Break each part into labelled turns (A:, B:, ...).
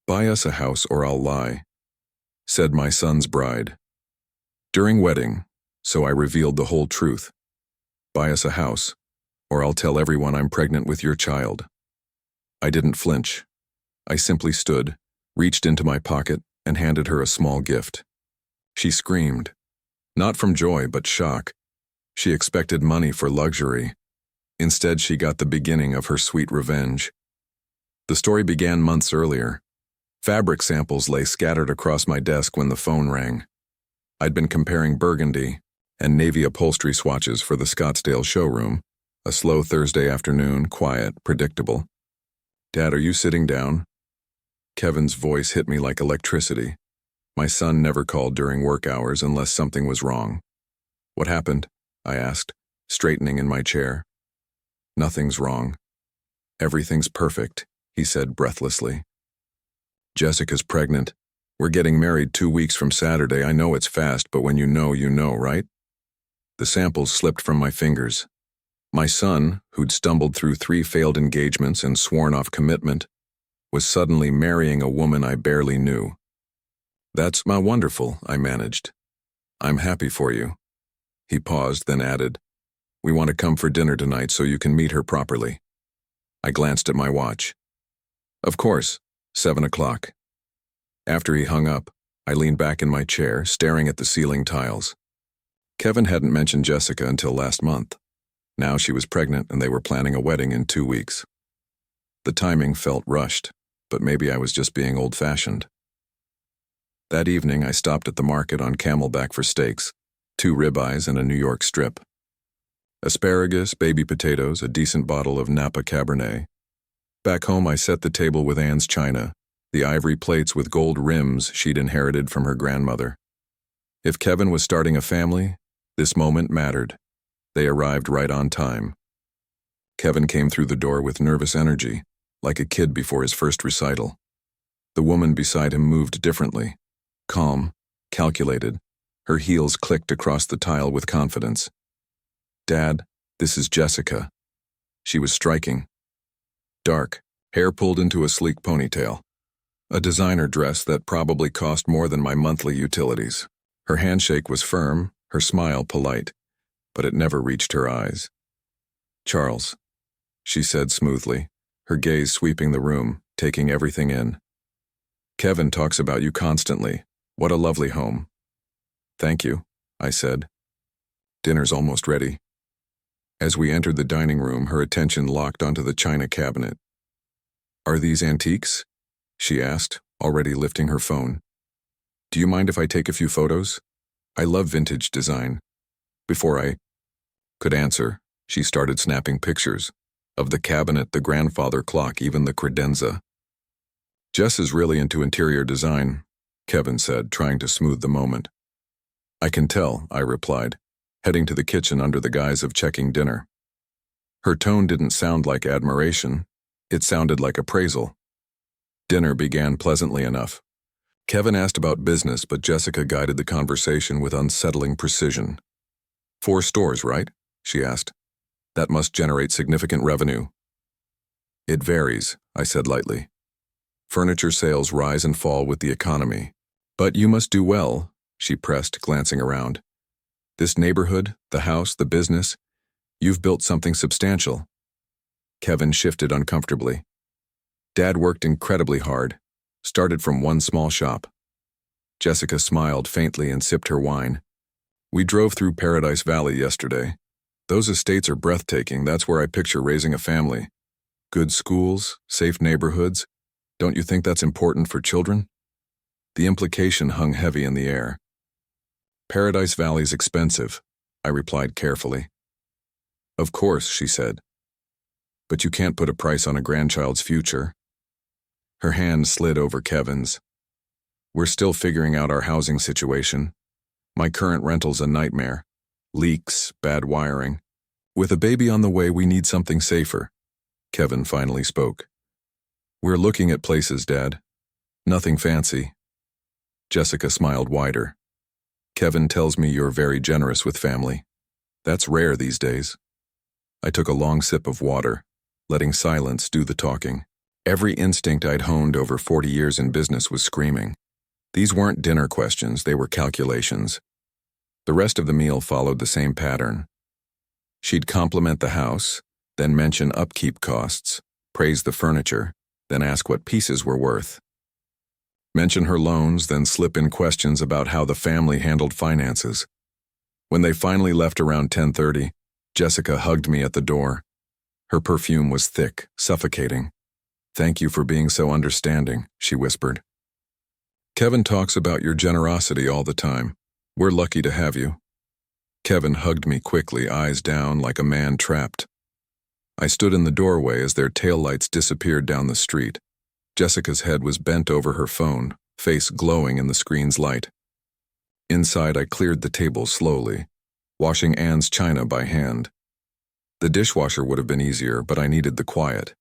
A: "Buy us a house or I'll lie," said my son's bride. During wedding, so I revealed the whole truth. "Buy us a house, or I'll tell everyone I'm pregnant with your child." I didn't flinch. I simply stood, reached into my pocket, and handed her a small gift. She screamed, not from joy but shock. She expected money for luxury. Instead, she got the beginning of her sweet revenge. The story began months earlier. Fabric samples lay scattered across my desk when the phone rang. I'd been comparing burgundy and navy upholstery swatches for the Scottsdale showroom, a slow Thursday afternoon, quiet, predictable. "Dad, are you sitting down?" Kevin's voice hit me like electricity. My son never called during work hours unless something was wrong. "What happened?" I asked, straightening in my chair. "Nothing's wrong. Everything's perfect," he said breathlessly. "Jessica's pregnant. We're getting married 2 weeks from Saturday. I know it's fast, but when you know, right?" The samples slipped from my fingers. My son, who'd stumbled through 3 failed engagements and sworn off commitment, was suddenly marrying a woman I barely knew. "That's wonderful," I managed. "I'm happy for you." He paused, then added, "We want to come for dinner tonight so you can meet her properly." I glanced at my watch. "Of course, 7 o'clock. After he hung up, I leaned back in my chair, staring at the ceiling tiles. Kevin hadn't mentioned Jessica until last month. Now she was pregnant and they were planning a wedding in 2 weeks. The timing felt rushed, but maybe I was just being old-fashioned. That evening, I stopped at the market on Camelback for steaks, 2 ribeyes and a New York strip. Asparagus, baby potatoes, a decent bottle of Napa Cabernet. Back home, I set the table with Anne's china, the ivory plates with gold rims she'd inherited from her grandmother. If Kevin was starting a family, this moment mattered. They arrived right on time. Kevin came through the door with nervous energy, like a kid before his first recital. The woman beside him moved differently, calm, calculated. Her heels clicked across the tile with confidence. "Dad, this is Jessica." She was striking. Dark, hair pulled into a sleek ponytail. A designer dress that probably cost more than my monthly utilities. Her handshake was firm, her smile polite, but it never reached her eyes. "Charles," she said smoothly, her gaze sweeping the room, taking everything in. "Kevin talks about you constantly. What a lovely home." "Thank you," I said. "Dinner's almost ready." As we entered the dining room, her attention locked onto the china cabinet. "Are these antiques?" she asked, already lifting her phone. "Do you mind if I take a few photos? I love vintage design." Before I could answer, she started snapping pictures of the cabinet, the grandfather clock, even the credenza. "Jess is really into interior design," Kevin said, trying to smooth the moment. "I can tell," I replied, heading to the kitchen under the guise of checking dinner. Her tone didn't sound like admiration. It sounded like appraisal. Dinner began pleasantly enough. Kevin asked about business, but Jessica guided the conversation with unsettling precision. 4 stores, right?" she asked. "That must generate significant revenue." "It varies," I said lightly. "Furniture sales rise and fall with the economy. But you must do well," she pressed, glancing around. "This neighborhood, the house, the business, you've built something substantial." Kevin shifted uncomfortably. "Dad worked incredibly hard, started from one small shop." Jessica smiled faintly and sipped her wine. "We drove through Paradise Valley yesterday. Those estates are breathtaking. That's where I picture raising a family. Good schools, safe neighborhoods. Don't you think that's important for children?" The implication hung heavy in the air. "Paradise Valley's expensive," I replied carefully. "Of course," she said. "But you can't put a price on a grandchild's future." Her hand slid over Kevin's. "We're still figuring out our housing situation. My current rental's a nightmare. Leaks, bad wiring. With a baby on the way, we need something safer." Kevin finally spoke. "We're looking at places, Dad. Nothing fancy." Jessica smiled wider. "Kevin tells me you're very generous with family. That's rare these days." I took a long sip of water, letting silence do the talking. Every instinct I'd honed over 40 years in business was screaming. These weren't dinner questions, they were calculations. The rest of the meal followed the same pattern. She'd compliment the house, then mention upkeep costs, praise the furniture, then ask what pieces were worth. Mention her loans, then slip in questions about how the family handled finances. When they finally left around 10:30, Jessica hugged me at the door. Her perfume was thick, suffocating. "Thank you for being so understanding," she whispered. "Kevin talks about your generosity all the time. We're lucky to have you." Kevin hugged me quickly, eyes down like a man trapped. I stood in the doorway as their taillights disappeared down the street. Jessica's head was bent over her phone, face glowing in the screen's light. Inside, I cleared the table slowly, washing Anne's china by hand. The dishwasher would have been easier, but I needed the quiet.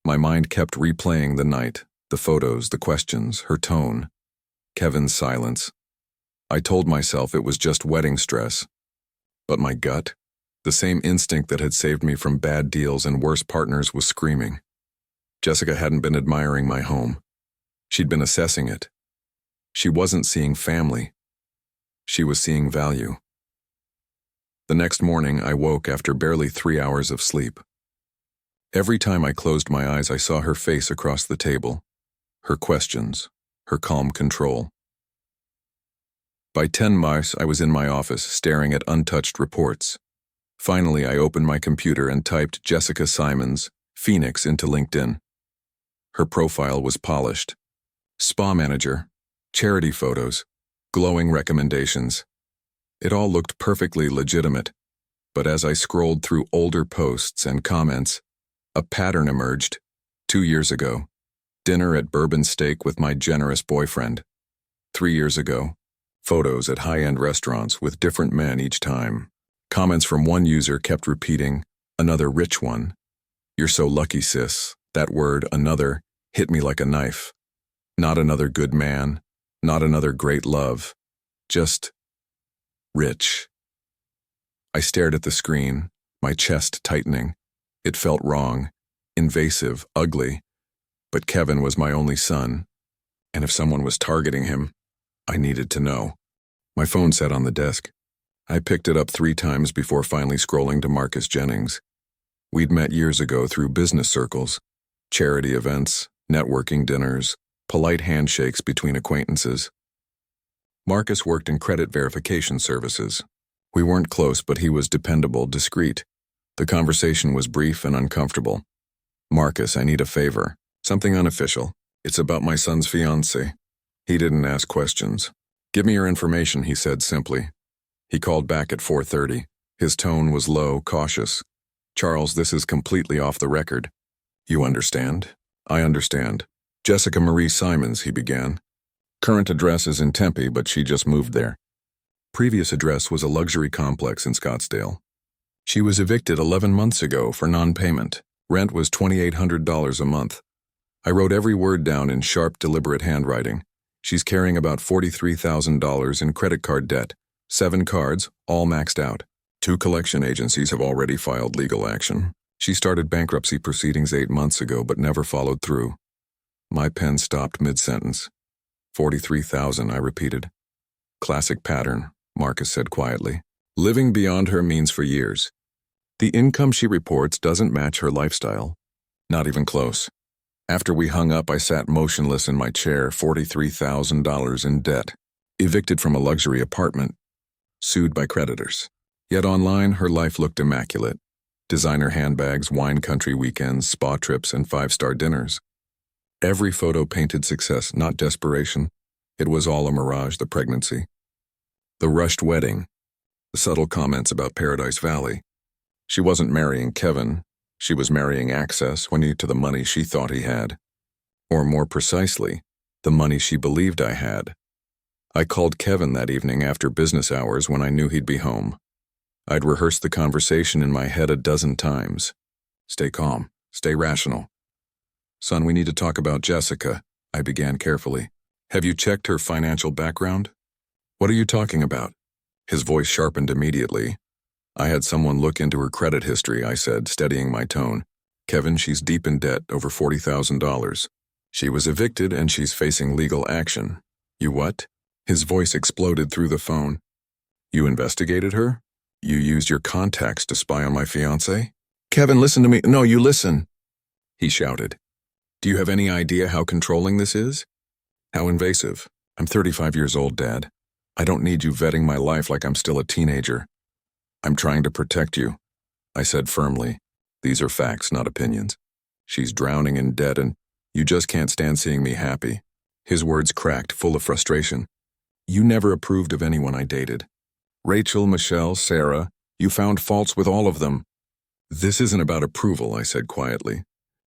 A: My mind kept replaying the night, the photos, the questions, her tone, Kevin's silence. I told myself it was just wedding stress. But my gut, the same instinct that had saved me from bad deals and worse partners, was screaming. Jessica hadn't been admiring my home. She'd been assessing it. She wasn't seeing family. She was seeing value. The next morning, I woke after barely 3 hours of sleep. Every time I closed my eyes, I saw her face across the table, her questions, her calm control. By 10 Mars, I was in my office, staring at untouched reports. Finally, I opened my computer and typed Jessica Simons, Phoenix, into LinkedIn. Her profile was polished. Spa manager, charity photos, glowing recommendations. It all looked perfectly legitimate, but as I scrolled through older posts and comments, a pattern emerged. 2 years ago, dinner at Bourbon Steak with my generous boyfriend. 3 years ago, photos at high-end restaurants with different men each time. Comments from one user kept repeating, another rich one. "You're so lucky, sis." That word, another, hit me like a knife. Not another good man, not another great love, just rich. I stared at the screen, my chest tightening. It felt wrong, invasive, ugly. But Kevin was my only son, and if someone was targeting him, I needed to know. My phone sat on the desk. I picked it up 3 times before finally scrolling to Marcus Jennings. We'd met years ago through business circles, charity events, networking dinners, polite handshakes between acquaintances. Marcus worked in credit verification services. We weren't close, but he was dependable, discreet. The conversation was brief and uncomfortable. "Marcus, I need a favor. Something unofficial. It's about my son's fiancée." He didn't ask questions. "Give me your information," he said simply. He called back at 4:30. His tone was low, cautious. "Charles, this is completely off the record." "You understand?" "I understand. Jessica Marie Simons," he began. "Current address is in Tempe, but she just moved there. Previous address was a luxury complex in Scottsdale. She was evicted 11 months ago for non-payment. Rent was $2,800 a month." I wrote every word down in sharp, deliberate handwriting. "She's carrying about $43,000 in credit card debt. 7 cards, all maxed out. 2 collection agencies have already filed legal action. She started bankruptcy proceedings 8 months ago but never followed through." My pen stopped mid-sentence. 43,000, I repeated. "Classic pattern," Marcus said quietly. "Living beyond her means for years. The income she reports doesn't match her lifestyle. Not even close." After we hung up, I sat motionless in my chair, $43,000 in debt. Evicted from a luxury apartment. Sued by creditors. Yet online, her life looked immaculate. Designer handbags, wine country weekends, spa trips, and 5-star dinners. Every photo painted success, not desperation. It was all a mirage, the pregnancy. The rushed wedding. The subtle comments about Paradise Valley. She wasn't marrying Kevin. She was marrying access to the money she thought he had. Or more precisely, the money she believed I had. I called Kevin that evening after business hours when I knew he'd be home. I'd rehearsed the conversation in my head a dozen times. "Stay calm. Stay rational." "Son, we need to talk about Jessica," I began carefully. "Have you checked her financial background?" "What are you talking about?" His voice sharpened immediately. "I had someone look into her credit history," I said, steadying my tone. Kevin, she's deep in debt, over $40,000. She was evicted and she's facing legal action. You what? His voice exploded through the phone. You investigated her? You used your contacts to spy on my fiancé? Kevin, listen to me. No, you listen, he shouted. Do you have any idea how controlling this is? How invasive? I'm 35 years old, Dad. I don't need you vetting my life like I'm still a teenager. I'm trying to protect you, I said firmly. These are facts, not opinions. She's drowning in debt and you just can't stand seeing me happy. His words cracked, full of frustration. You never approved of anyone I dated. Rachel, Michelle, Sarah, you found faults with all of them. This isn't about approval, I said quietly.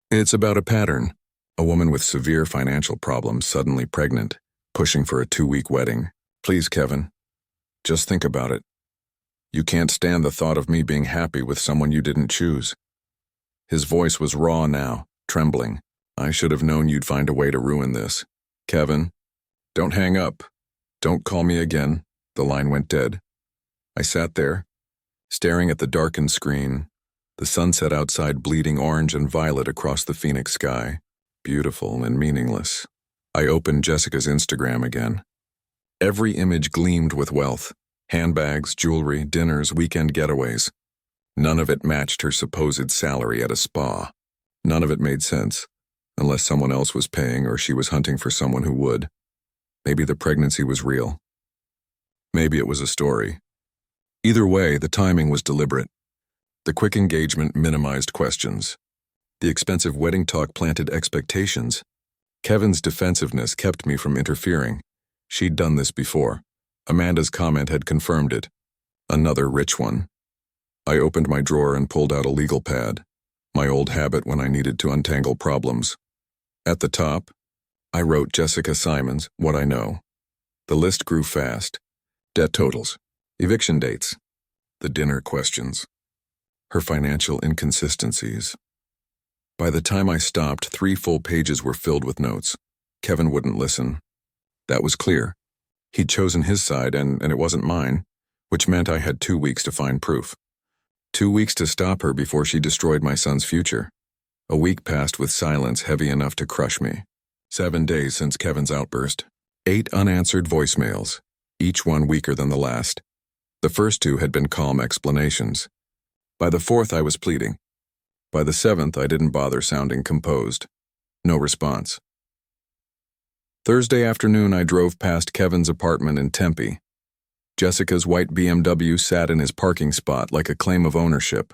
A: It's about a pattern. A woman with severe financial problems suddenly pregnant, pushing for a 2-week wedding. Please, Kevin, just think about it. You can't stand the thought of me being happy with someone you didn't choose. His voice was raw now, trembling. I should have known you'd find a way to ruin this. Kevin, don't hang up. Don't call me again. The line went dead. I sat there, staring at the darkened screen, the sunset outside bleeding orange and violet across the Phoenix sky, beautiful and meaningless. I opened Jessica's Instagram again. Every image gleamed with wealth, handbags, jewelry, dinners, weekend getaways. None of it matched her supposed salary at a spa. None of it made sense, unless someone else was paying or she was hunting for someone who would. Maybe the pregnancy was real. Maybe it was a story. Either way, the timing was deliberate. The quick engagement minimized questions. The expensive wedding talk planted expectations. Kevin's defensiveness kept me from interfering. She'd done this before. Amanda's comment had confirmed it. Another rich one. I opened my drawer and pulled out a legal pad, my old habit when I needed to untangle problems. At the top, I wrote Jessica Simons, what I know. The list grew fast. Debt totals, eviction dates, the dinner questions, her financial inconsistencies. By the time I stopped, 3 full pages were filled with notes. Kevin wouldn't listen. That was clear. He'd chosen his side and it wasn't mine, which meant I had 2 weeks to find proof. 2 weeks to stop her before she destroyed my son's future. A week passed with silence heavy enough to crush me. 7 days since Kevin's outburst. 8 unanswered voicemails, each one weaker than the last. The first 2 had been calm explanations. By the 4th, I was pleading. By the 7th, I didn't bother sounding composed. No response. Thursday afternoon, I drove past Kevin's apartment in Tempe. Jessica's white BMW sat in his parking spot like a claim of ownership.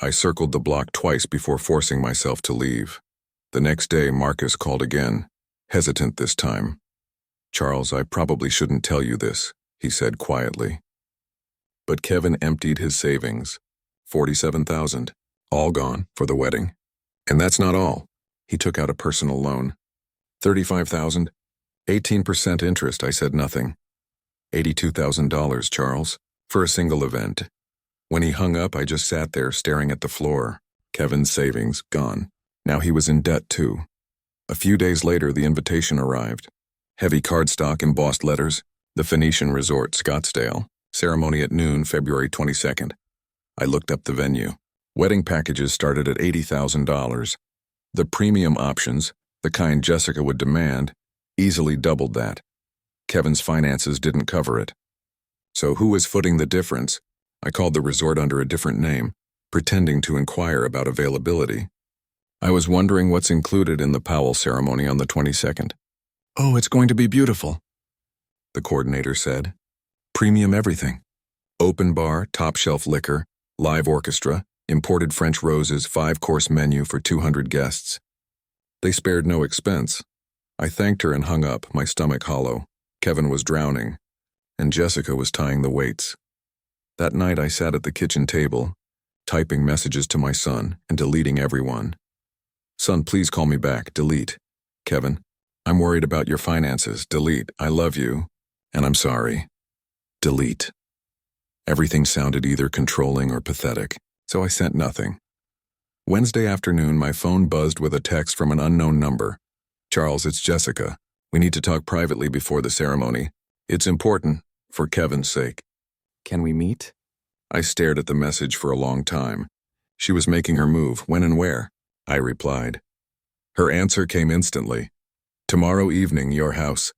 A: I circled the block twice before forcing myself to leave. The next day, Marcus called again, hesitant this time. Charles, I probably shouldn't tell you this, he said quietly. But Kevin emptied his savings, $47,000, all gone for the wedding. And that's not all. He took out a personal loan. $35,000, 18% interest, I said nothing. $82,000, Charles, for a single event. When he hung up, I just sat there staring at the floor. Kevin's savings gone. Now he was in debt too. A few days later, the invitation arrived. Heavy cardstock embossed letters, the Phoenician Resort, Scottsdale. Ceremony at noon, February 22nd. I looked up the venue. Wedding packages started at $80,000. The premium options, the kind Jessica would demand, easily doubled that. Kevin's finances didn't cover it. So who was footing the difference? I called the resort under a different name, pretending to inquire about availability. I was wondering what's included in the Powell ceremony on the 22nd. Oh, it's going to be beautiful, the coordinator said. Premium everything. Open bar, top-shelf liquor, live orchestra, imported French roses, 5-course menu for 200 guests. They spared no expense. I thanked her and hung up, my stomach hollow. Kevin was drowning, and Jessica was tying the weights. That night I sat at the kitchen table, typing messages to my son and deleting everyone. Son, please call me back. Delete. Kevin, I'm worried about your finances. Delete. I love you, and I'm sorry. Delete. Everything sounded either controlling or pathetic, so I sent nothing. Wednesday afternoon, my phone buzzed with a text from an unknown number. Charles, it's Jessica. We need to talk privately before the ceremony. It's important, for Kevin's sake. Can we meet? I stared at the message for a long time. She was making her move. When and where? I replied. Her answer came instantly. Tomorrow evening, your house.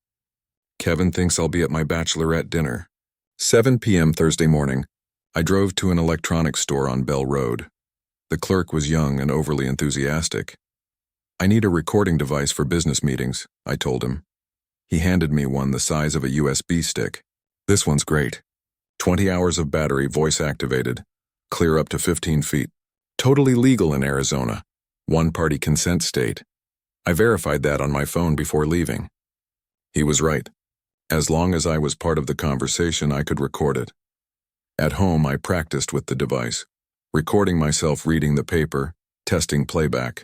A: Kevin thinks I'll be at my bachelorette dinner. 7 p.m. Thursday morning, I drove to an electronics store on Bell Road. The clerk was young and overly enthusiastic. I need a recording device for business meetings, I told him. He handed me one the size of a USB stick. This one's great. 20 hours of battery, voice activated. Clear up to 15 feet. Totally legal in Arizona. One-party consent state. I verified that on my phone before leaving. He was right. As long as I was part of the conversation, I could record it. At home, I practiced with the device, recording myself reading the paper, testing playback.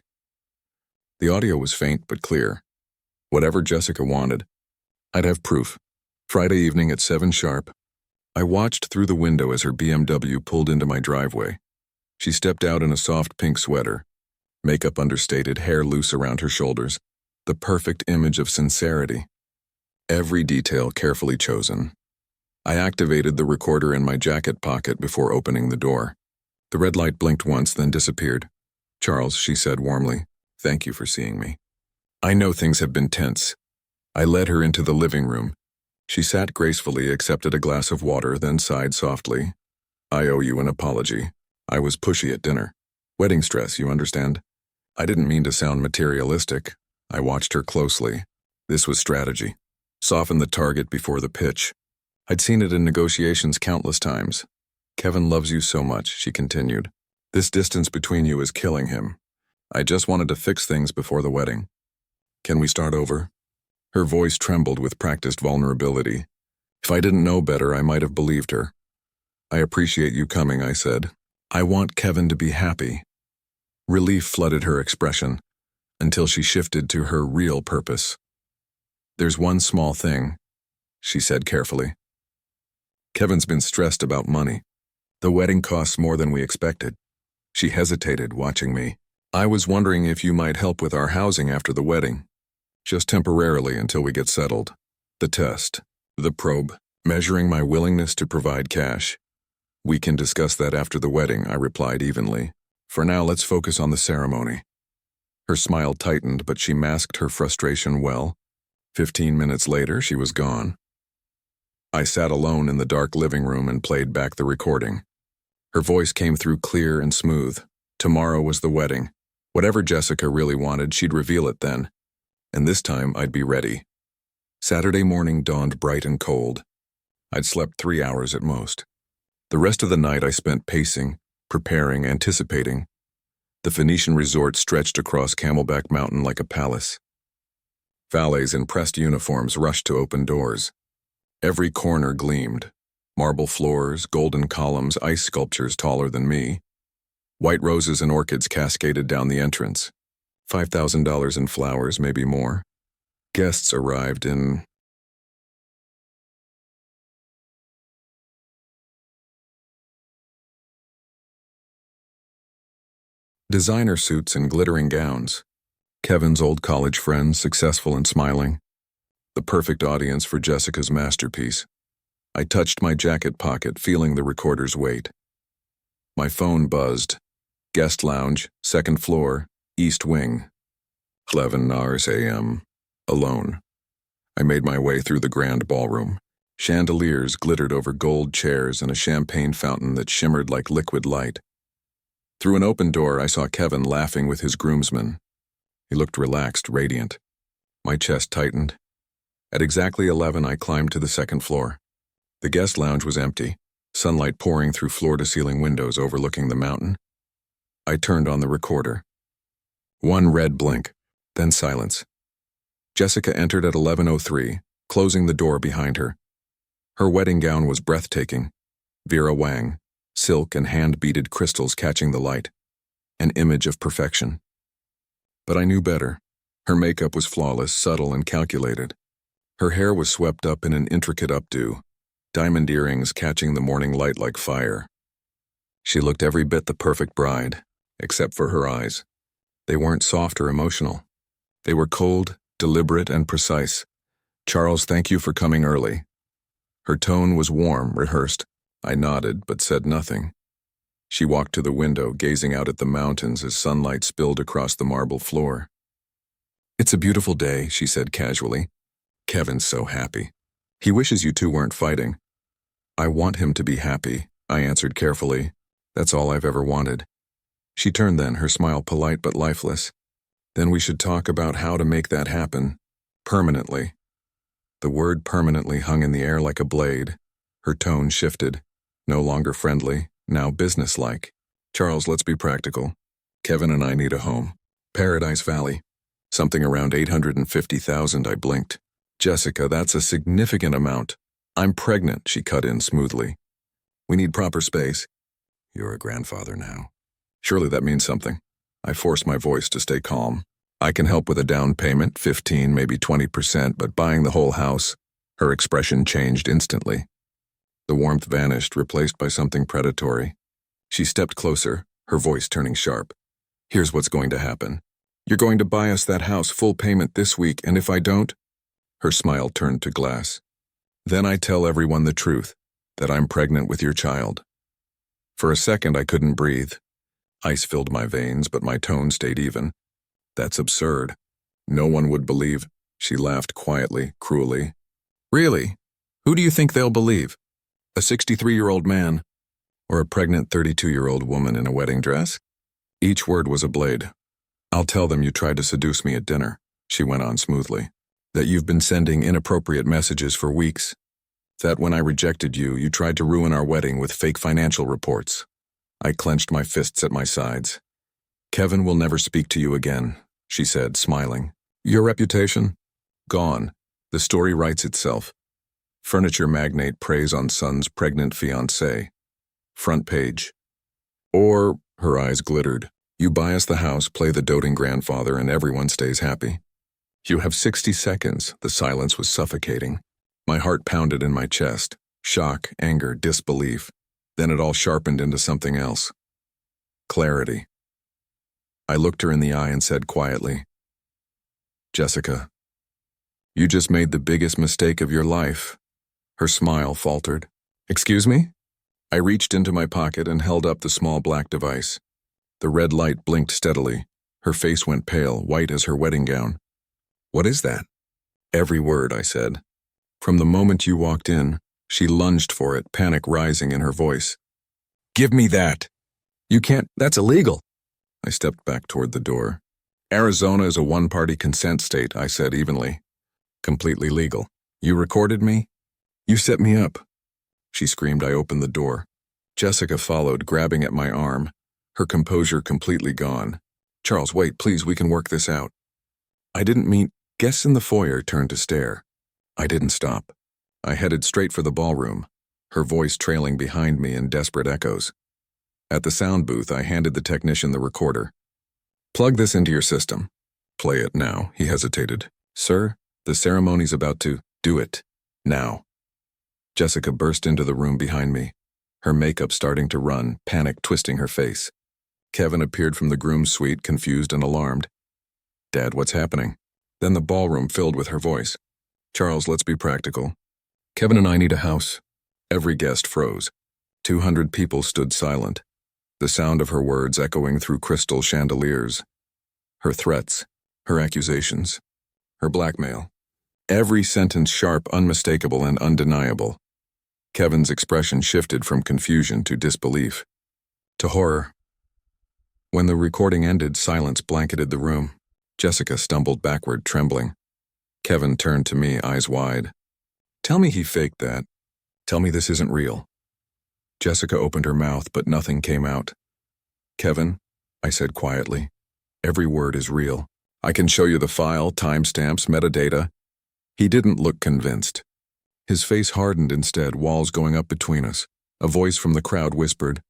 A: The audio was faint but clear. Whatever Jessica wanted, I'd have proof. Friday evening at 7 sharp, I watched through the window as her BMW pulled into my driveway. She stepped out in a soft pink sweater, makeup understated, hair loose around her shoulders, the perfect image of sincerity. Every detail carefully chosen. I activated the recorder in my jacket pocket before opening the door. The red light blinked once, then disappeared. Charles, she said warmly, thank you for seeing me. I know things have been tense. I led her into the living room. She sat gracefully, accepted a glass of water, then sighed softly. I owe you an apology. I was pushy at dinner. Wedding stress, you understand? I didn't mean to sound materialistic. I watched her closely. This was strategy. Soften the target before the pitch. I'd seen it in negotiations countless times. Kevin loves you so much, she continued. This distance between you is killing him. I just wanted to fix things before the wedding. Can we start over? Her voice trembled with practiced vulnerability. If I didn't know better, I might have believed her. I appreciate you coming, I said. I want Kevin to be happy. Relief flooded her expression, until she shifted to her real purpose. There's one small thing, she said carefully. Kevin's been stressed about money. The wedding costs more than we expected. She hesitated, watching me. I was wondering if you might help with our housing after the wedding. Just temporarily until we get settled. The test, the probe, measuring my willingness to provide cash. We can discuss that after the wedding, I replied evenly. For now, let's focus on the ceremony. Her smile tightened, but she masked her frustration well. 15 minutes later, she was gone. I sat alone in the dark living room and played back the recording. Her voice came through clear and smooth. Tomorrow was the wedding. Whatever Jessica really wanted, she'd reveal it then. And this time, I'd be ready. Saturday morning dawned bright and cold. I'd slept 3 hours at most. The rest of the night I spent pacing, preparing, anticipating. The Phoenician resort stretched across Camelback Mountain like a palace. Valets in pressed uniforms rushed to open doors. Every corner gleamed. Marble floors, golden columns, ice sculptures taller than me. White roses and orchids cascaded down the entrance. $5,000 in flowers, maybe more. Guests arrived in designer suits and glittering gowns. Kevin's old college friends, successful and smiling. The perfect audience for Jessica's masterpiece. I touched my jacket pocket, feeling the recorder's weight. My phone buzzed. Guest lounge, second floor, east wing. 11 a.m. Alone. I made my way through the grand ballroom. Chandeliers glittered over gold chairs and a champagne fountain that shimmered like liquid light. Through an open door, I saw Kevin laughing with his groomsmen. He looked relaxed, radiant. My chest tightened. At exactly 11, I climbed to the second floor. The guest lounge was empty, sunlight pouring through floor-to-ceiling windows overlooking the mountain. I turned on the recorder. One red blink, then silence. Jessica entered at 11:03, closing the door behind her. Her wedding gown was breathtaking. Vera Wang, silk and hand-beaded crystals catching the light. An image of perfection. But I knew better. Her makeup was flawless, subtle, and calculated. Her hair was swept up in an intricate updo, diamond earrings catching the morning light like fire. She looked every bit the perfect bride, except for her eyes. They weren't soft or emotional. They were cold, deliberate, and precise. Charles, thank you for coming early. Her tone was warm, rehearsed. I nodded, but said nothing. She walked to the window, gazing out at the mountains as sunlight spilled across the marble floor. "It's a beautiful day," she said casually. "Kevin's so happy. He wishes you two weren't fighting." "I want him to be happy," I answered carefully. "That's all I've ever wanted." She turned then, her smile polite but lifeless. "Then we should talk about how to make that happen. Permanently." The word permanently hung in the air like a blade. Her tone shifted. No longer friendly, now businesslike. "Charles, let's be practical. Kevin and I need a home. Paradise Valley. Something around 850,000, I blinked. "Jessica, that's a significant amount." "I'm pregnant," she cut in smoothly. "We need proper space." "You're a grandfather now. Surely that means something." I forced my voice to stay calm. "I can help with a down payment, 15, maybe 20%, but buying the whole house." Her expression changed instantly. The warmth vanished, replaced by something predatory. She stepped closer, her voice turning sharp. "Here's what's going to happen. You're going to buy us that house full payment this week, and if I don't—" Her smile turned to glass. "Then I tell everyone the truth, that I'm pregnant with your child." For a second I couldn't breathe. Ice filled my veins, but my tone stayed even. "That's absurd. No one would believe." She laughed quietly, cruelly. "Really? Who do you think they'll believe? A 63-year-old man? Or a pregnant 32-year-old woman in a wedding dress?" Each word was a blade. "I'll tell them you tried to seduce me at dinner," she went on smoothly. "That you've been sending inappropriate messages for weeks. That when I rejected you, you tried to ruin our wedding with fake financial reports." I clenched my fists at my sides. "Kevin will never speak to you again," she said, smiling. "Your reputation? Gone. The story writes itself. Furniture magnate preys on son's pregnant fiancée. Front page. Or," her eyes glittered, "you buy us the house, play the doting grandfather, and everyone stays happy." "You have 60 seconds." The silence was suffocating. My heart pounded in my chest. Shock, anger, disbelief. Then it all sharpened into something else. Clarity. I looked her in the eye and said quietly, "Jessica, you just made the biggest mistake of your life." Her smile faltered. "Excuse me?" I reached into my pocket and held up the small black device. The red light blinked steadily. Her face went pale, white as her wedding gown. "What is that?" "Every word," I said. "From the moment you walked in." She lunged for it, panic rising in her voice. "Give me that!" "You can't, that's illegal." I stepped back toward the door. "Arizona is a one-party consent state," I said evenly. "Completely legal. You recorded me? You set me up." She screamed. I opened the door. Jessica followed, grabbing at my arm, her composure completely gone. "Charles, wait, please, we can work this out." "I didn't mean—" Guests in the foyer turned to stare. I didn't stop. I headed straight for the ballroom, her voice trailing behind me in desperate echoes. At the sound booth, I handed the technician the recorder. "Plug this into your system." "Play it now," he hesitated. "Sir, the ceremony's about to—" "Do it. Now." Jessica burst into the room behind me, her makeup starting to run, panic twisting her face. Kevin appeared from the groom's suite, confused and alarmed. "Dad, what's happening?" Then the ballroom filled with her voice. "Charles, let's be practical. Kevin and I need a house." Every guest froze. 200 people stood silent, the sound of her words echoing through crystal chandeliers. Her threats, her accusations, her blackmail. Every sentence sharp, unmistakable, and undeniable. Kevin's expression shifted from confusion to disbelief, to horror. When the recording ended, silence blanketed the room. Jessica stumbled backward, trembling. Kevin turned to me, eyes wide. "Tell me he faked that. Tell me this isn't real." Jessica opened her mouth, but nothing came out. "Kevin," I said quietly, "every word is real. I can show you the file, timestamps, metadata." He didn't look convinced. His face hardened instead, walls going up between us. A voice from the crowd whispered,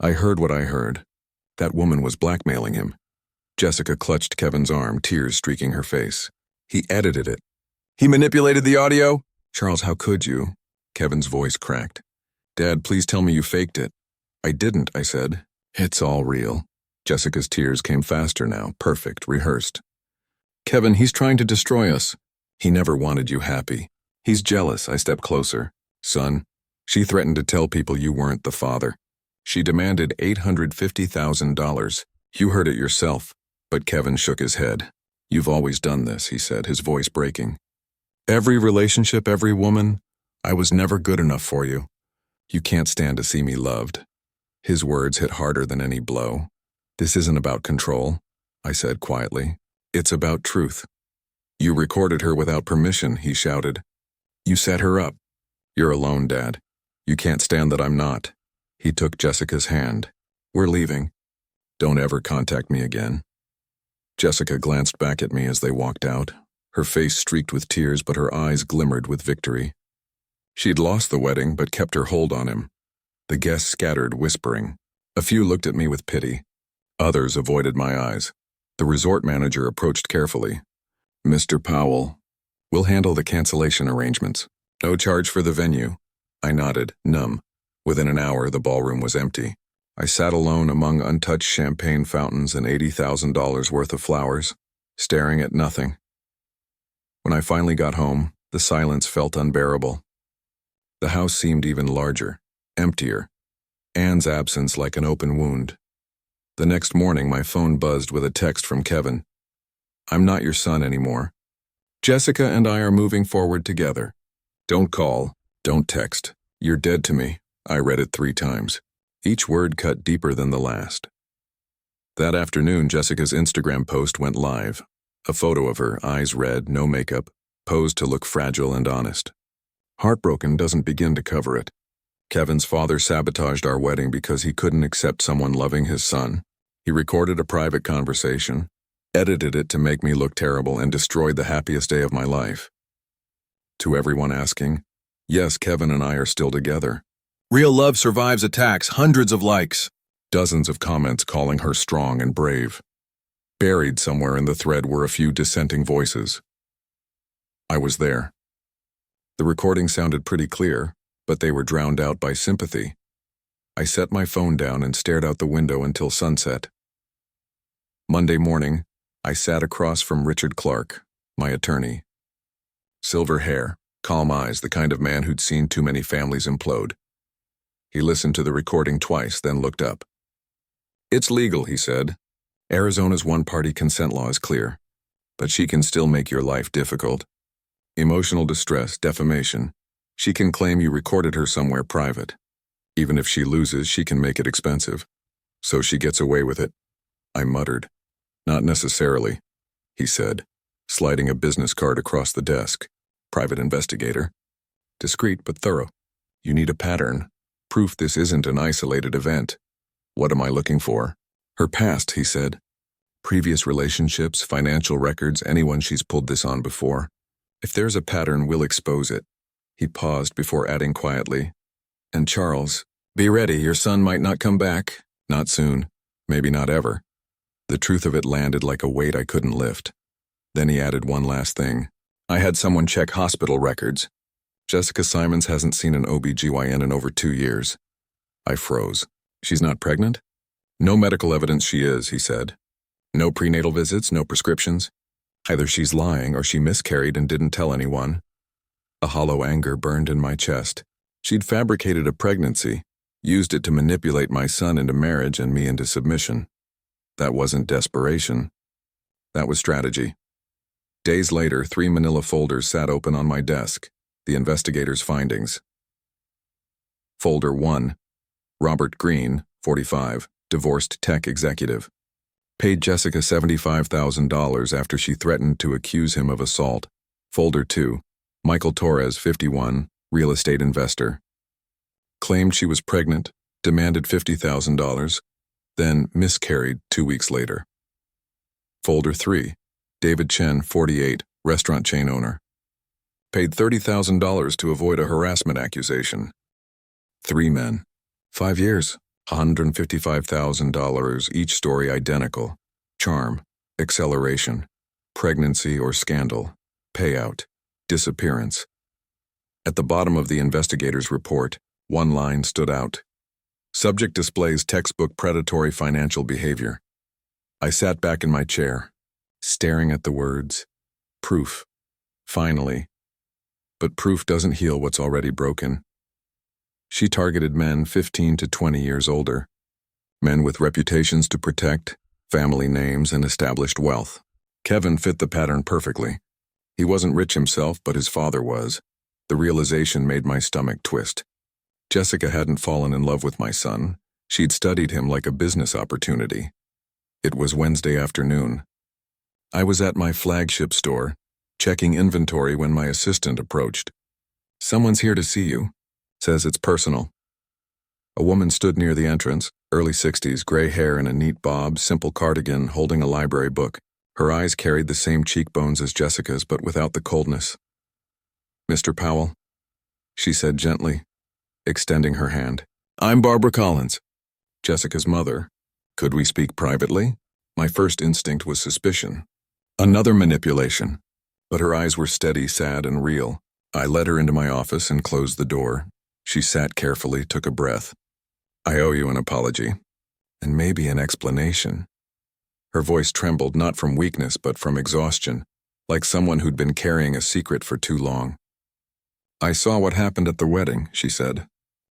A: "I heard what I heard. That woman was blackmailing him." Jessica clutched Kevin's arm, tears streaking her face. "He edited it. He manipulated the audio?" "Charles, how could you?" Kevin's voice cracked. "Dad, please tell me you faked it." "I didn't," I said. "It's all real." Jessica's tears came faster now, perfect, rehearsed. "Kevin, he's trying to destroy us. He never wanted you happy. He's jealous." I stepped closer. "Son, she threatened to tell people you weren't the father. She demanded $850,000. You heard it yourself. But Kevin shook his head. You've always done this, he said, his voice breaking. Every relationship, every woman, I was never good enough for you. You can't stand to see me loved. His words hit harder than any blow. This isn't about control, I said quietly. It's about truth. You recorded her without permission, he shouted. You set her up. You're alone, Dad. You can't stand that I'm not. He took Jessica's hand. We're leaving. Don't ever contact me again. Jessica glanced back at me as they walked out. Her face streaked with tears, but her eyes glimmered with victory. She'd lost the wedding, but kept her hold on him. The guests scattered, whispering. A few looked at me with pity. Others avoided my eyes. The resort manager approached carefully. Mr. Powell, we'll handle the cancellation arrangements. No charge for the venue. I nodded, numb. Within an hour, the ballroom was empty. I sat alone among untouched champagne fountains and $80,000 worth of flowers, staring at nothing. When I finally got home, the silence felt unbearable. The house seemed even larger, emptier. Anne's absence like an open wound. The next morning, my phone buzzed with a text from Kevin. I'm not your son anymore. Jessica and I are moving forward together. Don't call, don't text. You're dead to me. I read it 3 times. Each word cut deeper than the last. That afternoon, Jessica's Instagram post went live. A photo of her, eyes red, no makeup, posed to look fragile and honest. Heartbroken doesn't begin to cover it. Kevin's father sabotaged our wedding because he couldn't accept someone loving his son. He recorded a private conversation, edited it to make me look terrible, and destroyed the happiest day of my life. To everyone asking, yes, Kevin and I are still together. Real love survives attacks, hundreds of likes. Dozens of comments calling her strong and brave. Buried somewhere in the thread were a few dissenting voices. I was there. The recording sounded pretty clear, but they were drowned out by sympathy. I set my phone down and stared out the window until sunset. Monday morning, I sat across from Richard Clark, my attorney. Silver hair, calm eyes, the kind of man who'd seen too many families implode. He listened to the recording twice, then looked up. It's legal, he said. Arizona's one-party consent law is clear, but she can still make your life difficult. Emotional distress, defamation. She can claim you recorded her somewhere private. Even if she loses, she can make it expensive. So she gets away with it. I muttered. Not necessarily, he said, sliding a business card across the desk. Private investigator. Discreet but thorough. You need a pattern. Proof this isn't an isolated event. What am I looking for? Her past, he said. Previous relationships, financial records, anyone she's pulled this on before. If there's a pattern, we'll expose it. He paused before adding quietly. And Charles, be ready, your son might not come back. Not soon. Maybe not ever. The truth of it landed like a weight I couldn't lift. Then he added one last thing. I had someone check hospital records. Jessica Simons hasn't seen an OB/GYN in over 2 years. I froze. She's not pregnant? No medical evidence she is, he said. No prenatal visits, no prescriptions. Either she's lying or she miscarried and didn't tell anyone. A hollow anger burned in my chest. She'd fabricated a pregnancy, used it to manipulate my son into marriage and me into submission. That wasn't desperation. That was strategy. Days later, 3 manila folders sat open on my desk. The investigator's findings. Folder 1. Robert Green, 45, divorced tech executive. Paid Jessica $75,000 after she threatened to accuse him of assault. Folder 2. Michael Torres, 51, real estate investor. Claimed she was pregnant, demanded $50,000, then miscarried 2 weeks later. Folder 3. David Chen, 48, restaurant chain owner. Paid $30,000 to avoid a harassment accusation. 3 men. 5 years. $155,000, each story identical. Charm, acceleration, pregnancy or scandal, payout, disappearance. At the bottom of the investigator's report, one line stood out. Subject displays textbook predatory financial behavior. I sat back in my chair, staring at the words. Proof. Finally. But proof doesn't heal what's already broken. She targeted men 15 to 20 years older, men with reputations to protect, family names, and established wealth. Kevin fit the pattern perfectly. He wasn't rich himself, but his father was. The realization made my stomach twist. Jessica hadn't fallen in love with my son. She'd studied him like a business opportunity. It was Wednesday afternoon. I was at my flagship store, checking inventory when my assistant approached. "Someone's here to see you. Says it's personal." A woman stood near the entrance, early 60s, gray hair in a neat bob, simple cardigan, holding a library book. Her eyes carried the same cheekbones as Jessica's, but without the coldness. "Mr. Powell," she said gently, extending her hand. "I'm Barbara Collins, Jessica's mother. Could we speak privately?" My first instinct was suspicion. Another manipulation. But her eyes were steady, sad, and real. I led her into my office and closed the door. She sat carefully, took a breath. "I owe you an apology, and maybe an explanation." Her voice trembled, not from weakness, but from exhaustion, like someone who'd been carrying a secret for too long. "I saw what happened at the wedding," she said.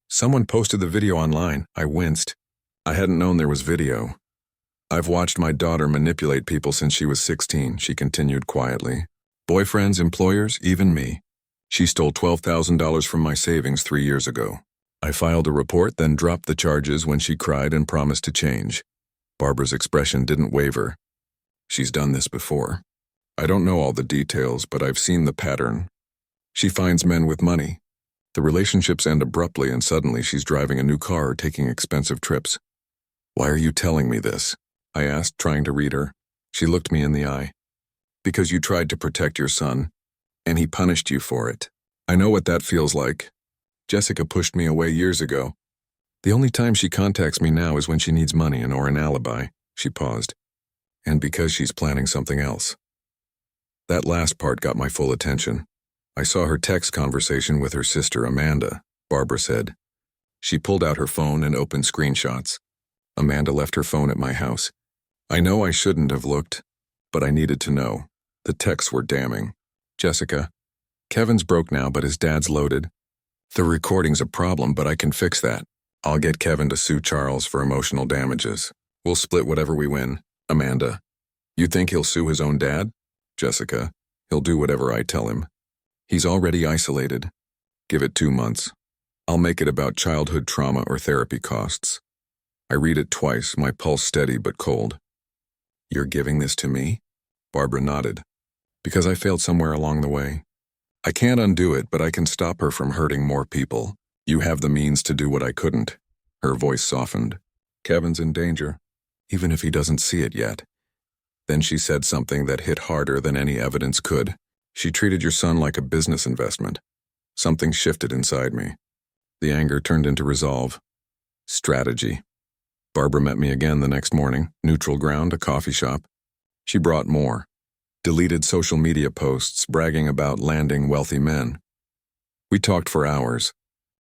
A: "Someone posted the video online." I winced. I hadn't known there was video. "I've watched my daughter manipulate people since she was 16, she continued quietly. "Boyfriends, employers, even me. She stole $12,000 from my savings 3 years ago. I filed a report, then dropped the charges when she cried and promised to change." Barbara's expression didn't waver. "She's done this before. I don't know all the details, but I've seen the pattern. She finds men with money. The relationships end abruptly, and suddenly she's driving a new car or taking expensive trips." "Why are you telling me this?" I asked, trying to read her. She looked me in the eye. "Because you tried to protect your son, and he punished you for it. I know what that feels like. Jessica pushed me away years ago. The only time she contacts me now is when she needs money or an alibi." She paused. "And because she's planning something else." That last part got my full attention. I saw her text conversation with her sister Amanda, Barbara said. She pulled out her phone and opened screenshots. Amanda left her phone at my house. I know I shouldn't have looked, but I needed to know. The texts were damning. "Jessica, Kevin's broke now, but his dad's loaded. The recording's a problem, but I can fix that. I'll get Kevin to sue Charles for emotional damages. We'll split whatever we win." Amanda, "You think he'll sue his own dad?" Jessica, "He'll do whatever I tell him. He's already isolated. Give it 2 months. I'll make it about childhood trauma or therapy costs." I read it twice, my pulse steady but cold. "You're giving this to me?" Barbara nodded. "Because I failed somewhere along the way. I can't undo it, but I can stop her from hurting more people. You have the means to do what I couldn't." Her voice softened. "Kevin's in danger, even if he doesn't see it yet." Then she said something that hit harder than any evidence could. "She treated your son like a business investment." Something shifted inside me. The anger turned into resolve. Strategy. Barbara met me again the next morning, neutral ground, a coffee shop. She brought more. Deleted social media posts bragging about landing wealthy men. We talked for hours.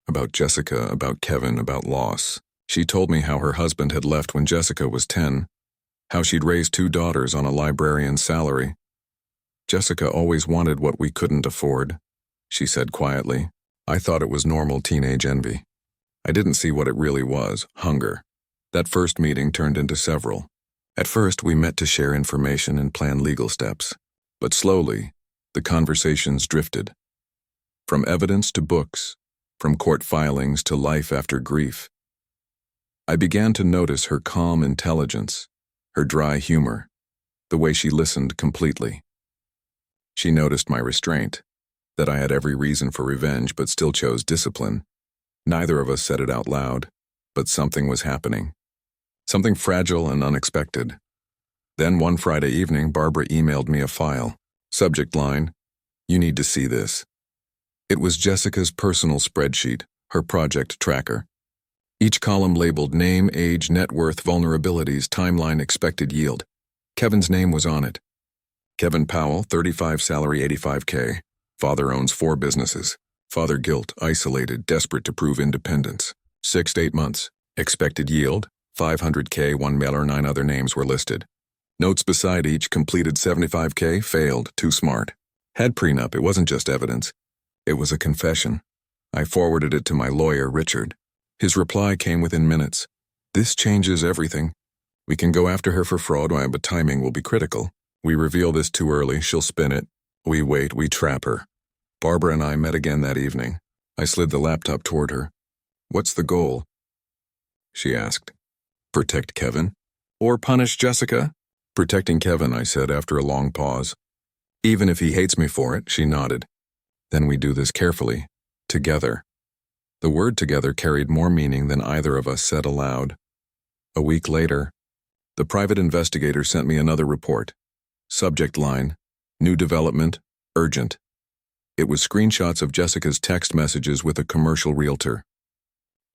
A: About Jessica, about Kevin, about loss. She told me how her husband had left when Jessica was 10, how she'd raised 2 daughters on a librarian's salary. "Jessica always wanted what we couldn't afford," she said quietly. I thought it was normal teenage envy. I didn't see what it really was, hunger. That first meeting turned into several. At first, we met to share information and plan legal steps. But slowly, the conversations drifted. From evidence to books, from court filings to life after grief. I began to notice her calm intelligence, her dry humor, the way she listened completely. She noticed my restraint, that I had every reason for revenge but still chose discipline. Neither of us said it out loud, but something was happening. Something fragile and unexpected. Then one Friday evening, Barbara emailed me a file. Subject line, "You need to see this." It was Jessica's personal spreadsheet, her project tracker. Each column labeled name, age, net worth, vulnerabilities, timeline, expected yield. Kevin's name was on it. Kevin Powell, 35, salary $85K. Father owns 4 businesses. Father guilt, isolated, desperate to prove independence. 6 to 8 months. Expected yield, $500K, 1 mailer, 9 other names were listed. Notes beside each, completed $75K, failed, too smart. Had prenup, it wasn't just evidence. It was a confession. I forwarded it to my lawyer, Richard. His reply came within minutes. This changes everything. We can go after her for fraud, but timing will be critical. We reveal this too early, she'll spin it. We wait, we trap her. Barbara and I met again that evening. I slid the laptop toward her. What's the goal? She asked. Protect Kevin? Or punish Jessica? Protecting Kevin, I said after a long pause. Even if he hates me for it, she nodded. Then we do this carefully. Together. The word together carried more meaning than either of us said aloud. A week later, the private investigator sent me another report. Subject line, new development, urgent. It was screenshots of Jessica's text messages with a commercial realtor.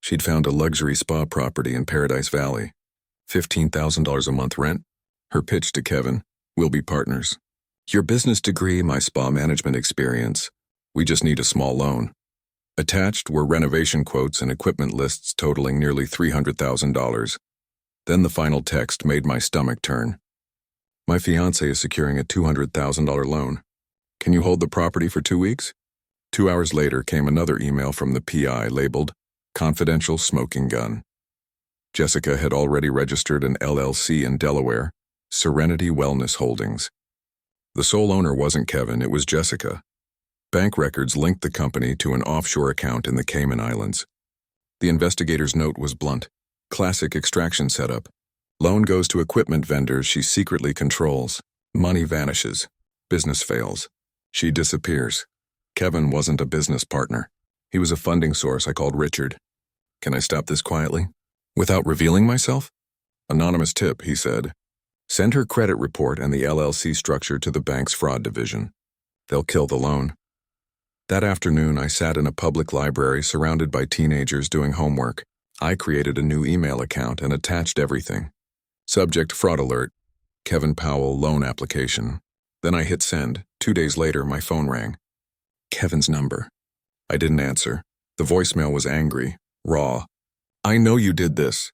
A: She'd found a luxury spa property in Paradise Valley. $15,000 a month rent. Her pitch to Kevin, we'll be partners. Your business degree, my spa management experience. We just need a small loan. Attached were renovation quotes and equipment lists totaling nearly $300,000. Then the final text made my stomach turn. My fiancé is securing a $200,000 loan. Can you hold the property for 2 weeks? 2 hours later came another email from the PI labeled, Confidential Smoking Gun. Jessica had already registered an LLC in Delaware, Serenity Wellness Holdings. The sole owner wasn't Kevin, it was Jessica. Bank records linked the company to an offshore account in the Cayman Islands. The investigator's note was blunt. Classic extraction setup. Loan goes to equipment vendors she secretly controls. Money vanishes. Business fails. She disappears. Kevin wasn't a business partner. He was a funding source I called Richard. Can I stop this quietly? Without revealing myself? Anonymous tip, he said. Send her credit report and the LLC structure to the bank's fraud division. They'll kill the loan. That afternoon, I sat in a public library surrounded by teenagers doing homework. I created a new email account and attached everything. Subject fraud alert. Kevin Powell loan application. Then I hit send. 2 days later, my phone rang. Kevin's number. I didn't answer. The voicemail was angry, raw. I know you did this.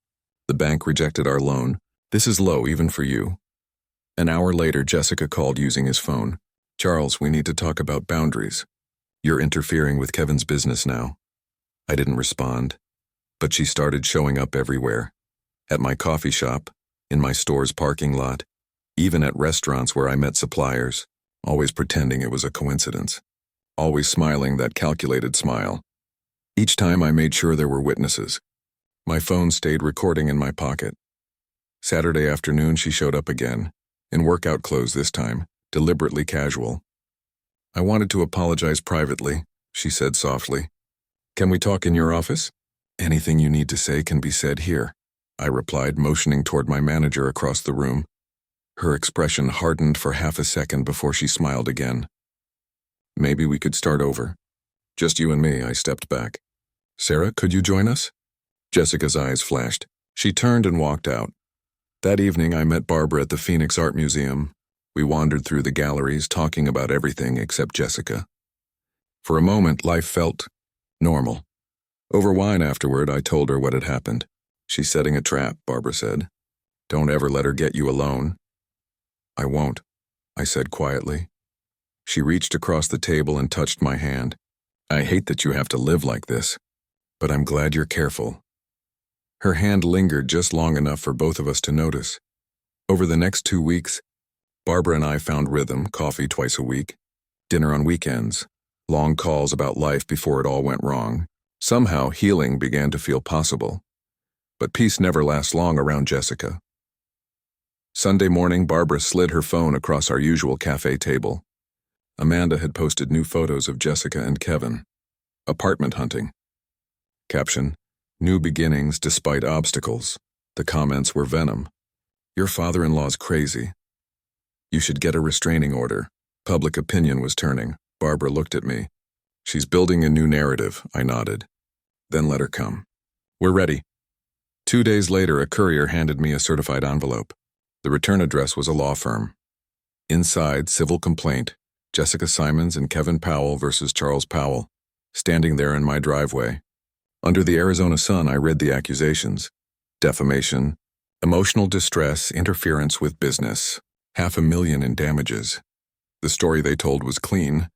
A: The bank rejected our loan. This is low even for you. An hour later, Jessica called using his phone. Charles, we need to talk about boundaries. You're interfering with Kevin's business now. I didn't respond, but she started showing up everywhere. At my coffee shop, in my store's parking lot, even at restaurants where I met suppliers, always pretending it was a coincidence. Always smiling that calculated smile. Each time I made sure there were witnesses. My phone stayed recording in my pocket. Saturday afternoon she showed up again, in workout clothes this time, deliberately casual. I wanted to apologize privately, she said softly. Can we talk in your office? Anything you need to say can be said here, I replied, motioning toward my manager across the room. Her expression hardened for half a second before she smiled again. Maybe we could start over. Just you and me, I stepped back. Sarah, could you join us? Jessica's eyes flashed. She turned and walked out. That evening I met Barbara at the Phoenix Art Museum. We wandered through the galleries, talking about everything except Jessica. For a moment, life felt normal. Over wine afterward, I told her what had happened. She's setting a trap, Barbara said. Don't ever let her get you alone. I won't, I said quietly. She reached across the table and touched my hand. I hate that you have to live like this, but I'm glad you're careful. Her hand lingered just long enough for both of us to notice. Over the next 2 weeks, Barbara and I found rhythm, coffee twice a week, dinner on weekends, long calls about life before it all went wrong. Somehow, healing began to feel possible. But peace never lasts long around Jessica. Sunday morning, Barbara slid her phone across our usual cafe table. Amanda had posted new photos of Jessica and Kevin. Apartment hunting. Caption, new beginnings despite obstacles. The comments were venom. Your father-in-law's crazy. You should get a restraining order. Public opinion was turning. Barbara looked at me. She's building a new narrative, I nodded. Then let her come. We're ready. 2 days later, a courier handed me a certified envelope. The return address was a law firm. Inside, civil complaint, Jessica Simons and Kevin Powell versus Charles Powell, standing there in my driveway. Under the Arizona sun, I read the accusations. Defamation, emotional distress, interference with business, $500,000 in damages. The story they told was clean,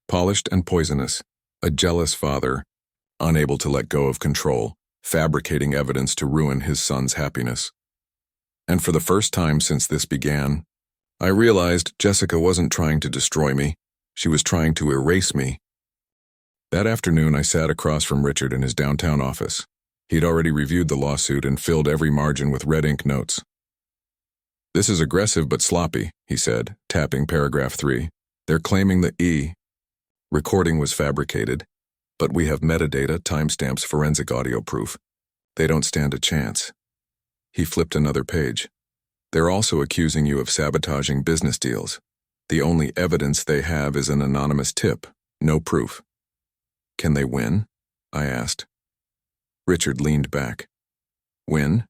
A: polished and poisonous. A jealous father, unable to let go of control, fabricating evidence to ruin his son's happiness. And for the first time since this began, I realized Jessica wasn't trying to destroy me. She was trying to erase me. That afternoon, I sat across from Richard in his downtown office. He'd already reviewed the lawsuit and filled every margin with red ink notes. "This is aggressive but sloppy," he said, tapping paragraph 3. "They're claiming the recording was fabricated, but we have metadata, timestamps, forensic audio proof. They don't stand a chance." He flipped another page. "They're also accusing you of sabotaging business deals. The only evidence they have is an anonymous tip, no proof." "Can they win?" I asked. Richard leaned back. "Win?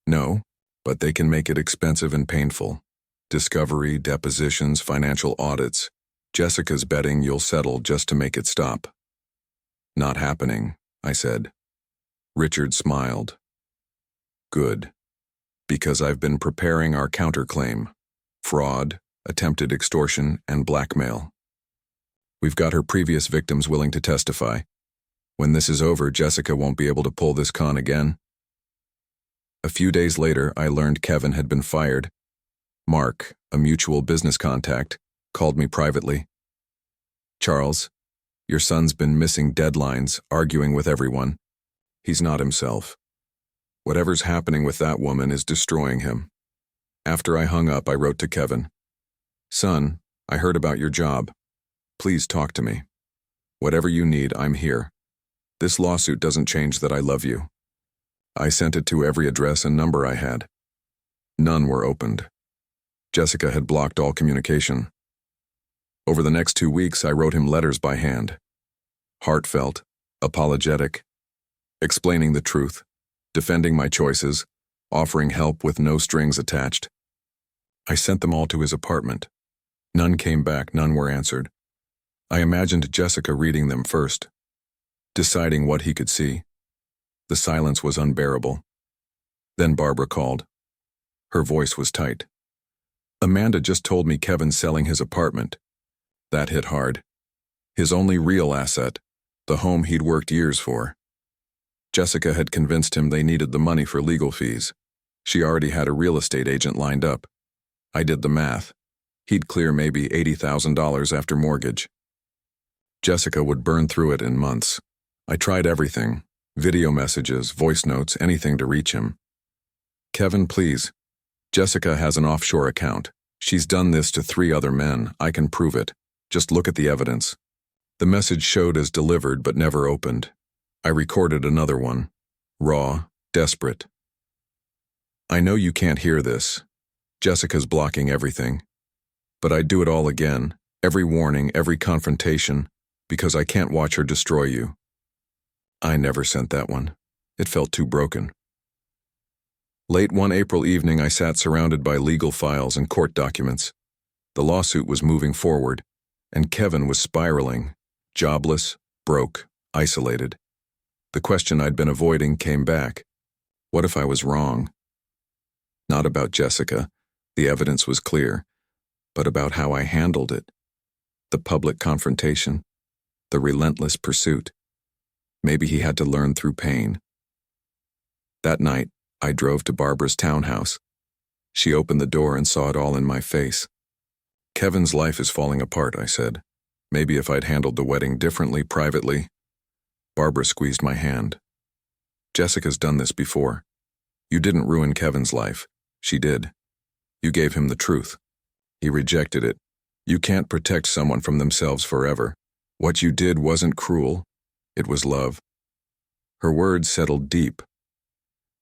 A: No, but they can make it expensive and painful. Discovery, depositions, financial audits. Jessica's betting you'll settle just to make it stop." "Not happening," I said. Richard smiled. "Good. Because I've been preparing our counterclaim. Fraud, attempted extortion, and blackmail. We've got her previous victims willing to testify. When this is over, Jessica won't be able to pull this con again." A few days later, I learned Kevin had been fired. Mark, a mutual business contact, called me privately. "Charles, your son's been missing deadlines, arguing with everyone. He's not himself. Whatever's happening with that woman is destroying him." After I hung up, I wrote to Kevin. "Son, I heard about your job. Please talk to me. Whatever you need, I'm here. This lawsuit doesn't change that I love you." I sent it to every address and number I had. None were opened. Jessica had blocked all communication. Over the next 2 weeks, I wrote him letters by hand. Heartfelt, apologetic, explaining the truth, defending my choices, offering help with no strings attached. I sent them all to his apartment. None came back, none were answered. I imagined Jessica reading them first, deciding what he could see. The silence was unbearable. Then Barbara called. Her voice was tight. "Amanda just told me Kevin's selling his apartment." That hit hard. His only real asset, the home he'd worked years for. Jessica had convinced him they needed the money for legal fees. She already had a real estate agent lined up. I did the math. He'd clear maybe $80,000 after mortgage. Jessica would burn through it in months. I tried everything. Video messages, voice notes, anything to reach him. "Kevin, please. Jessica has an offshore account. She's done this to 3 other men. I can prove it. Just look at the evidence." The message showed as delivered but never opened. I recorded another one. Raw, desperate. "I know you can't hear this. Jessica's blocking everything. But I'd do it all again, every warning, every confrontation, because I can't watch her destroy you." I never sent that one. It felt too broken. Late one April evening, I sat surrounded by legal files and court documents. The lawsuit was moving forward, and Kevin was spiraling, jobless, broke, isolated. The question I'd been avoiding came back. What if I was wrong? Not about Jessica, the evidence was clear, but about how I handled it. The public confrontation, the relentless pursuit. Maybe he had to learn through pain. That night, I drove to Barbara's townhouse. She opened the door and saw it all in my face. "Kevin's life is falling apart," I said. "Maybe if I'd handled the wedding differently, privately." Barbara squeezed my hand. "Jessica's done this before. You didn't ruin Kevin's life. She did. You gave him the truth. He rejected it. You can't protect someone from themselves forever. What you did wasn't cruel. It was love." Her words settled deep.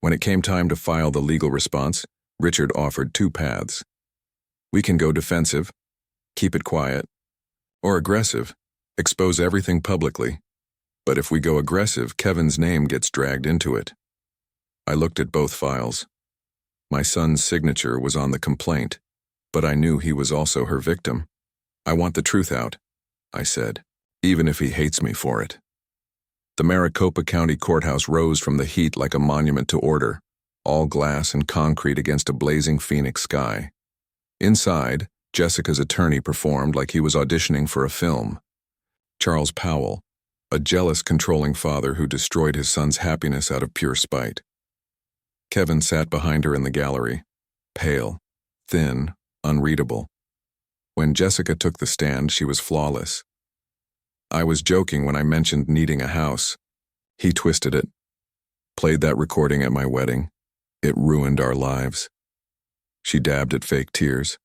A: When it came time to file the legal response, Richard offered 2 paths. We can go defensive, keep it quiet, or aggressive, expose everything publicly. But if we go aggressive, Kevin's name gets dragged into it. I looked at both files. My son's signature was on the complaint, but I knew he was also her victim. "I want the truth out," I said, "even if he hates me for it." The Maricopa County Courthouse rose from the heat like a monument to order, all glass and concrete against a blazing phoenix sky. Inside, Jessica's attorney performed like he was auditioning for a film. Charles Powell, A jealous, controlling father who destroyed his son's happiness out of pure spite. Kevin sat behind her in the gallery, pale, thin, unreadable. When Jessica took the stand, she was flawless. I was joking when I mentioned needing a house. He twisted it. Played that recording at my wedding. It ruined our lives. She dabbed at fake tears.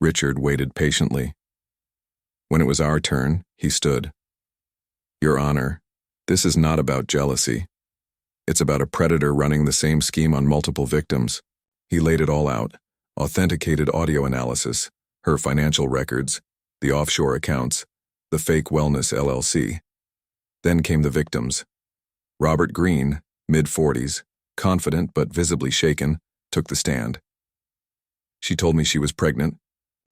A: Richard waited patiently. When it was our turn, he stood. Your Honor, this is not about jealousy. It's about a predator running the same scheme on multiple victims. He laid it all out. Authenticated audio analysis, her financial records, the offshore accounts, the fake wellness LLC. Then came the victims. Robert Green, mid-40s, confident but visibly shaken, took the stand. She told me she was pregnant,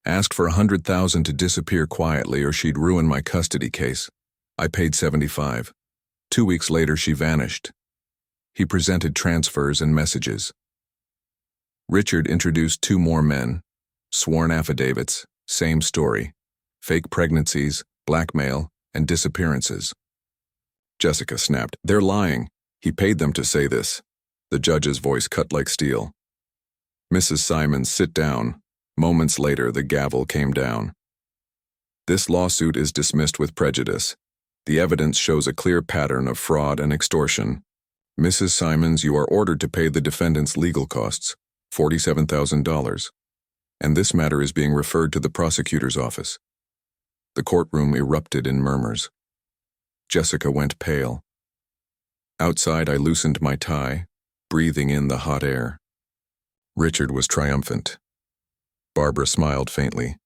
A: asked for $100,000 to disappear quietly or she'd ruin my custody case. I paid $75,000. 2 weeks later, she vanished. He presented transfers and messages. Richard introduced 2 more men, sworn affidavits, same story, fake pregnancies, blackmail, and disappearances. Jessica snapped, "They're lying. He paid them to say this." The judge's voice cut like steel. "Mrs. Simons, sit down." Moments later, the gavel came down. "This lawsuit is dismissed with prejudice. The evidence shows a clear pattern of fraud and extortion. Mrs. Simons, you are ordered to pay the defendant's legal costs, $47,000, and this matter is being referred to the prosecutor's office." The courtroom erupted in murmurs. Jessica went pale. Outside, I loosened my tie, breathing in the hot air. Richard was triumphant. Barbara smiled faintly.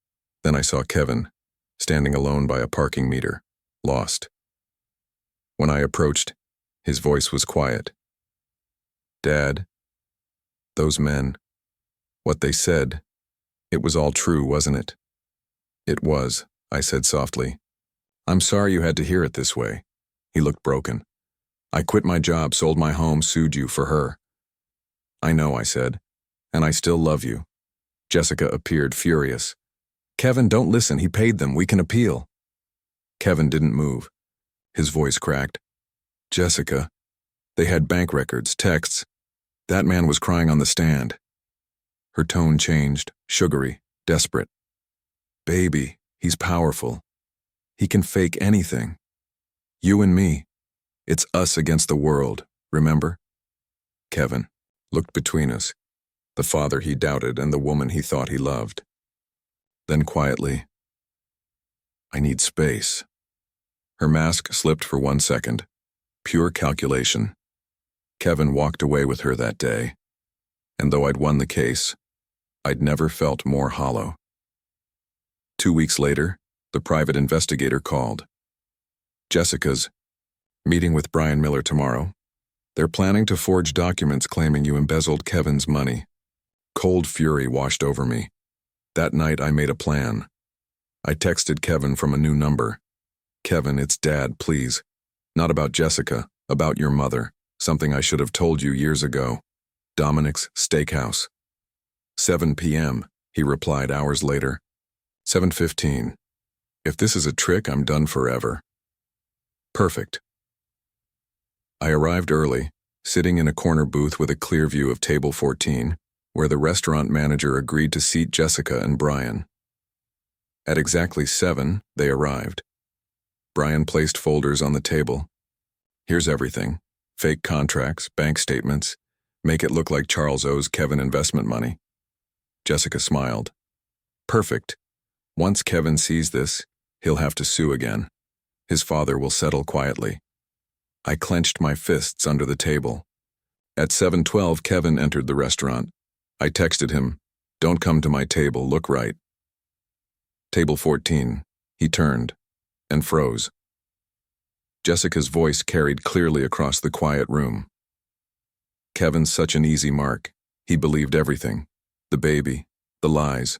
A: Then I saw Kevin, standing alone by a parking meter, lost. When I approached, his voice was quiet. "Dad, those men, what they said, it was all true, wasn't it?" "It was," I said softly. "I'm sorry you had to hear it this way." He looked broken. "I quit my job, sold my home, sued you for her." "I know," I said, "and I still love you." Jessica appeared furious. "Kevin, don't listen. He paid them. We can appeal." Kevin didn't move. His voice cracked. "Jessica, they had bank records, texts. That man was crying on the stand." Her tone changed, sugary, desperate. "Baby, he's powerful. He can fake anything. You and me. It's us against the world, remember?" Kevin looked between us, the father he doubted and the woman he thought he loved. Then quietly, "I need space." Her mask slipped for 1 second. Pure calculation. Kevin walked away with her that day, and though I'd won the case, I'd never felt more hollow. 2 weeks later, the private investigator called. "Jessica's meeting with Brian Miller tomorrow. They're planning to forge documents claiming you embezzled Kevin's money." Cold fury washed over me. That night I made a plan. I texted Kevin from a new number. "Kevin, it's Dad, please. Not about Jessica, about your mother. Something I should have told you years ago. Dominic's Steakhouse." 7 p.m., he replied hours later. 7:15. "If this is a trick, I'm done forever." Perfect. I arrived early, sitting in a corner booth with a clear view of table 14, where the restaurant manager agreed to seat Jessica and Brian. At exactly 7, they arrived. Brian placed folders on the table. "Here's everything. Fake contracts, bank statements. Make it look like Charles owes Kevin investment money." Jessica smiled. "Perfect. Once Kevin sees this, he'll have to sue again. His father will settle quietly." I clenched my fists under the table. At 7:12, Kevin entered the restaurant. I texted him, "Don't come to my table, look right." Table 14. He turned and froze. Jessica's voice carried clearly across the quiet room. "Kevin's such an easy mark. He believed everything. The baby, the lies.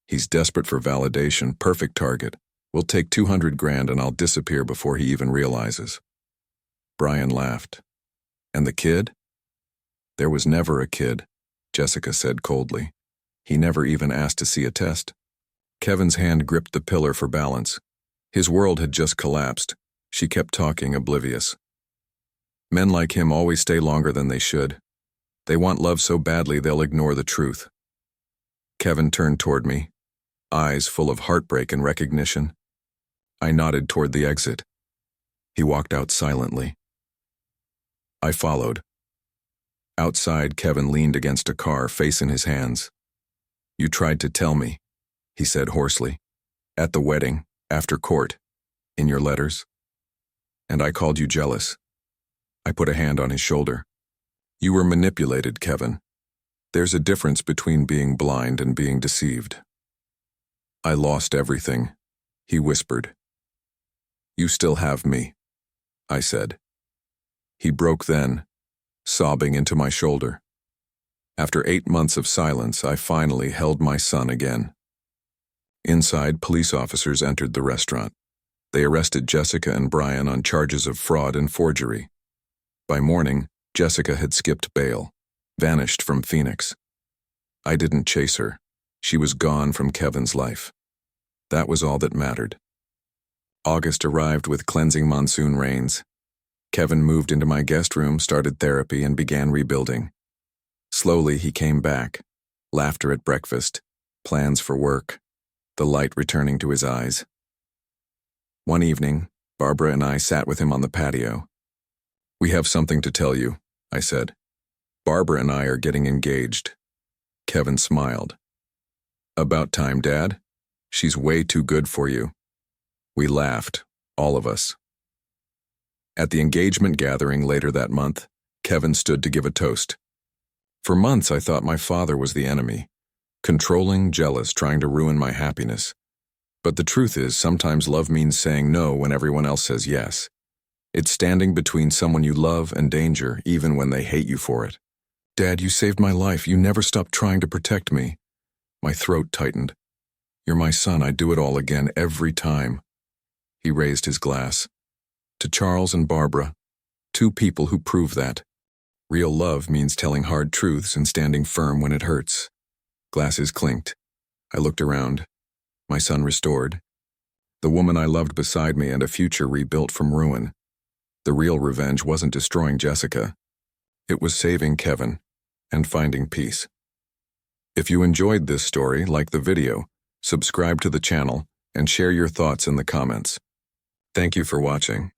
A: He's desperate for validation, perfect target. We'll take 200 grand and I'll disappear before he even realizes." Brian laughed. "And the kid?" "There was never a kid," Jessica said coldly. "He never even asked to see a test." Kevin's hand gripped the pillar for balance. His world had just collapsed. She kept talking, oblivious. Men like him always stay longer than they should. They want love so badly they'll ignore the truth. Kevin turned toward me, eyes full of heartbreak and recognition. I nodded toward the exit. He walked out silently. I followed. Outside, Kevin leaned against a car, face in his hands. "You tried to tell me," he said hoarsely. "At the wedding, after court, in your letters. And I called you jealous." I put a hand on his shoulder. "You were manipulated, Kevin. There's a difference between being blind and being deceived." "I lost everything," he whispered. "You still have me," I said. He broke then, sobbing into my shoulder. After 8 months of silence, I finally held my son again. Inside, police officers entered the restaurant. They arrested Jessica and Brian on charges of fraud and forgery. By morning, Jessica had skipped bail, vanished from Phoenix. I didn't chase her. She was gone from Kevin's life. That was all that mattered. August arrived with cleansing monsoon rains. Kevin moved into my guest room, started therapy, and began rebuilding. Slowly, he came back. Laughter at breakfast, plans for work, the light returning to his eyes. One evening, Barbara and I sat with him on the patio. "We have something to tell you," I said. "Barbara and I are getting engaged." Kevin smiled. "About time, Dad. She's way too good for you." We laughed, all of us. At the engagement gathering later that month, Kevin stood to give a toast. For months, I thought my father was the enemy, controlling, jealous, trying to ruin my happiness. But the truth is, sometimes love means saying no when everyone else says yes. It's standing between someone you love and danger, even when they hate you for it. "Dad, you saved my life. You never stopped trying to protect me." My throat tightened. "You're my son. I'd do it all again, every time." He raised his glass. "To Charles and Barbara, 2 people who prove that. Real love means telling hard truths and standing firm when it hurts." Glasses clinked. I looked around. My son restored. The woman I loved beside me, and a future rebuilt from ruin. The real revenge wasn't destroying Jessica. It was saving Kevin and finding peace. If you enjoyed this story, like the video, subscribe to the channel, and share your thoughts in the comments. Thank you for watching.